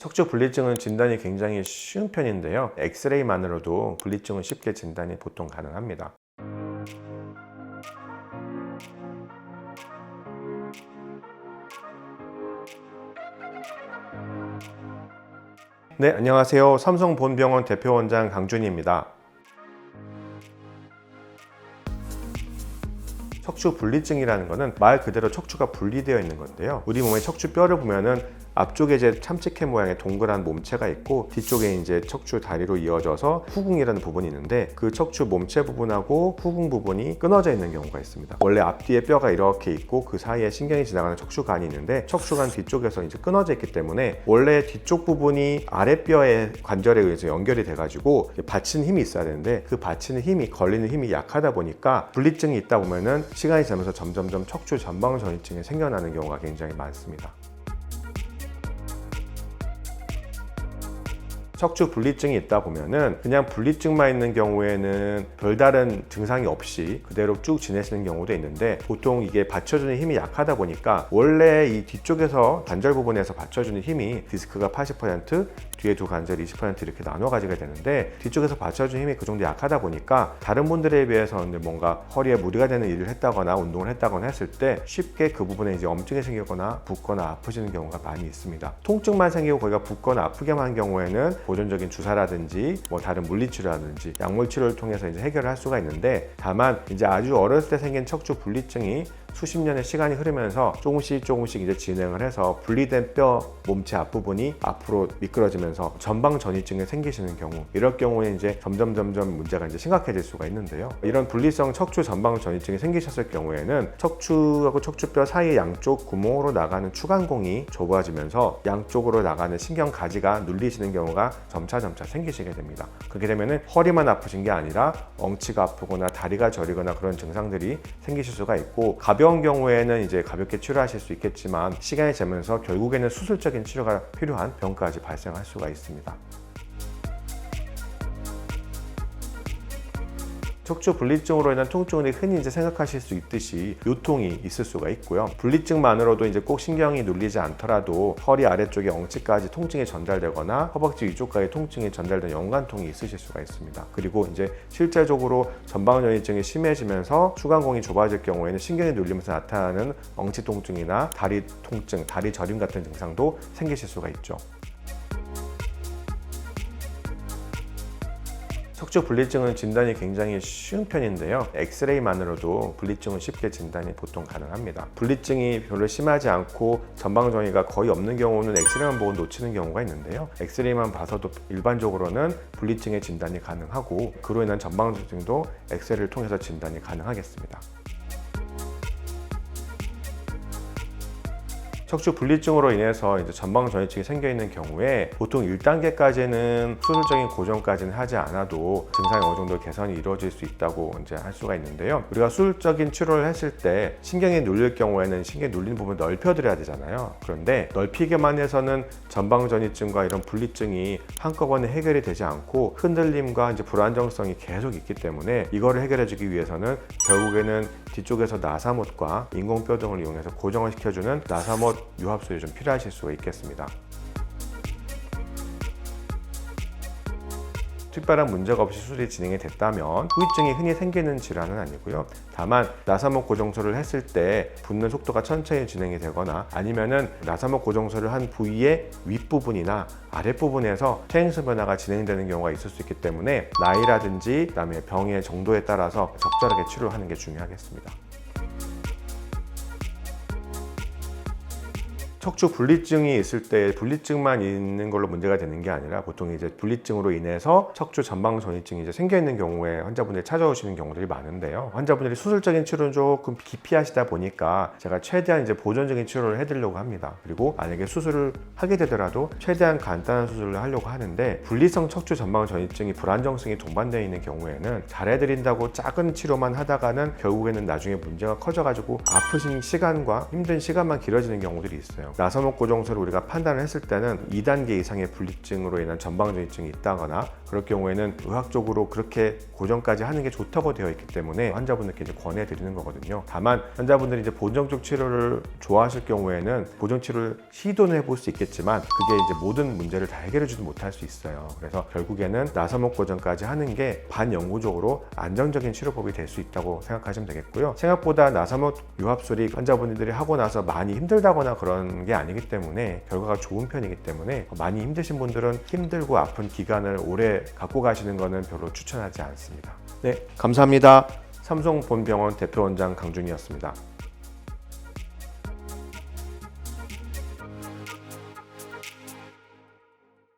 척추 분리증은 진단이 굉장히 쉬운 편인데요. 엑스레이만으로도 분리증은 쉽게 진단이 보통 가능합니다. 네, 안녕하세요. 삼성본병원 대표원장 강준희입니다. 척추 분리증이라는 것은 말 그대로 척추가 분리되어 있는 건데요. 우리 몸의 척추뼈를 보면은 앞쪽에 이제 참치캔 모양의 동그란 몸체가 있고 뒤쪽에 이제 척추 다리로 이어져서 후궁이라는 부분이 있는데 그 척추 몸체 부분하고 후궁 부분이 끊어져 있는 경우가 있습니다. 원래 앞뒤에 뼈가 이렇게 있고 그 사이에 신경이 지나가는 척추관이 있는데 척추관 뒤쪽에서 이제 끊어져 있기 때문에 원래 뒤쪽 부분이 아랫뼈의 관절에 의해서 연결이 돼가지고 받치는 힘이 있어야 되는데 그 받치는 힘이 걸리는 힘이 약하다 보니까 분리증이 있다 보면은 시간이 지나면서 점점점 척추 전방 전이증이 생겨나는 경우가 굉장히 많습니다. 척추 분리증이 있다 보면은 그냥 분리증만 있는 경우에는 별다른 증상이 없이 그대로 쭉 지내시는 경우도 있는데 보통 이게 받쳐주는 힘이 약하다 보니까 원래 이 뒤쪽에서 관절 부분에서 받쳐주는 힘이 디스크가 80% 뒤에 두 관절 20% 이렇게 나눠 가지게 되는데 뒤쪽에서 받쳐주는 힘이 그 정도 약하다 보니까 다른 분들에 비해서 뭔가 허리에 무리가 되는 일을 했다거나 운동을 했다거나 했을 때 쉽게 그 부분에 이제 염증이 생기거나 붓거나 아프시는 경우가 많이 있습니다. 통증만 생기고 거기가 붓거나 아프게만 한 경우에는 보존적인 주사라든지 뭐 다른 물리치료라든지 약물치료를 통해서 이제 해결을 할 수가 있는데 다만 이제 아주 어렸을 때 생긴 척추 분리증이 수십 년의 시간이 흐르면서 조금씩 이제 진행을 해서 분리된 뼈 몸체 앞부분이 앞으로 미끄러지면서 전방 전이증이 생기시는 경우 이럴 경우에 이제 점점 문제가 이제 심각해질 수가 있는데요. 이런 분리성 척추 전방 전이증이 생기셨을 경우에는 척추하고 척추뼈 사이 양쪽 구멍으로 나가는 추간공이 좁아지면서 양쪽으로 나가는 신경 가지가 눌리시는 경우가 점차 생기시게 됩니다. 그렇게 되면은 허리만 아프신 게 아니라 엉치가 아프거나 다리가 저리거나 그런 증상들이 생기실 수가 있고 가벼운 경우에는 이제 가볍게 치료하실 수 있겠지만 시간이 지나면서 결국에는 수술적인 치료가 필요한 병까지 발생할 수가 있습니다. 척추 분리증으로 인한 통증을 흔히 이제 생각하실 수 있듯이 요통이 있을 수가 있고요. 분리증만으로도 이제 꼭 신경이 눌리지 않더라도 허리 아래쪽에 엉치까지 통증이 전달되거나 허벅지 위쪽까지 통증이 전달된 연관통이 있으실 수가 있습니다. 그리고 이제 실제적으로 전방전이증이 심해지면서 추간공이 좁아질 경우에는 신경이 눌리면서 나타나는 엉치 통증이나 다리 통증, 다리 저림 같은 증상도 생기실 수가 있죠. 척추 분리증은 진단이 굉장히 쉬운 편인데요. 엑스레이만으로도 분리증은 쉽게 진단이 보통 가능합니다. 분리증이 별로 심하지 않고 전방전이가 거의 없는 경우는 엑스레이만 보고 놓치는 경우가 있는데요. 엑스레이만 봐서도 일반적으로는 분리증의 진단이 가능하고 그로 인한 전방전이증도 엑스레이를 통해서 진단이 가능하겠습니다. 척추 분리증으로 인해서 이제 전방 전이증이 생겨 있는 경우에 보통 1단계까지는 수술적인 고정까지는 하지 않아도 증상이 어느 정도 개선이 이루어질 수 있다고 이제 할 수가 있는데요. 우리가 수술적인 치료를 했을 때 신경이 눌릴 경우에는 신경이 눌리는 부분을 넓혀드려야 되잖아요. 그런데 넓히게만 해서는 전방 전이증과 이런 분리증이 한꺼번에 해결이 되지 않고 흔들림과 이제 불안정성이 계속 있기 때문에 이거를 해결해주기 위해서는 결국에는 뒤쪽에서 나사못과 인공뼈 등을 이용해서 고정을 시켜주는 나사못 유합술이 좀 필요하실 수가 있겠습니다. 특별한 문제가 없이 수술이 진행이 됐다면 후유증이 흔히 생기는 질환은 아니고요. 다만 나사목 고정술을 했을 때 붓는 속도가 천천히 진행이 되거나 아니면은 나사목 고정술을 한 부위의 윗부분이나 아랫부분에서 퇴행성 변화가 진행되는 경우가 있을 수 있기 때문에 나이라든지 그다음에 병의 정도에 따라서 적절하게 치료를 하는 게 중요하겠습니다. 척추 분리증이 있을 때 분리증만 있는 걸로 문제가 되는 게 아니라 보통 이제 분리증으로 인해서 척추 전방 전이증이 이제 생겨 있는 경우에 환자분들이 찾아오시는 경우들이 많은데요. 환자분들이 수술적인 치료는 조금 기피 하시다 보니까 제가 최대한 이제 보존적인 치료를 해드리려고 합니다. 그리고 만약에 수술을 하게 되더라도 최대한 간단한 수술을 하려고 하는데 분리성 척추 전방 전이증이 불안정성이 동반되어 있는 경우에는 잘해드린다고 작은 치료만 하다가는 결국에는 나중에 문제가 커져가지고 아프신 시간과 힘든 시간만 길어지는 경우들이 있어요. 나사목 고정술을 우리가 판단을 했을 때는 2단계 이상의 분리증으로 인한 전방전이증이 있다거나 그럴 경우에는 의학적으로 그렇게 고정까지 하는 게 좋다고 되어 있기 때문에 환자분들께 이제 권해드리는 거거든요. 다만 환자분들이 이제 보정적 치료를 좋아하실 경우에는 보정 치료를 시도는 해볼 수 있겠지만 그게 이제 모든 문제를 다 해결해주지 못할 수 있어요. 그래서 결국에는 나사목 고정까지 하는 게 반영구적으로 안정적인 치료법이 될 수 있다고 생각하시면 되겠고요. 생각보다 나사목 유합술이 환자분들이 하고 나서 많이 힘들다거나 그런 게 아니기 때문에 결과가 좋은 편이기 때문에 많이 힘드신 분들은 힘들고 아픈 기간을 오래 갖고 가시는 거는 별로 추천하지 않습니다. 네, 감사합니다. 삼성본병원 대표원장 강준이었습니다.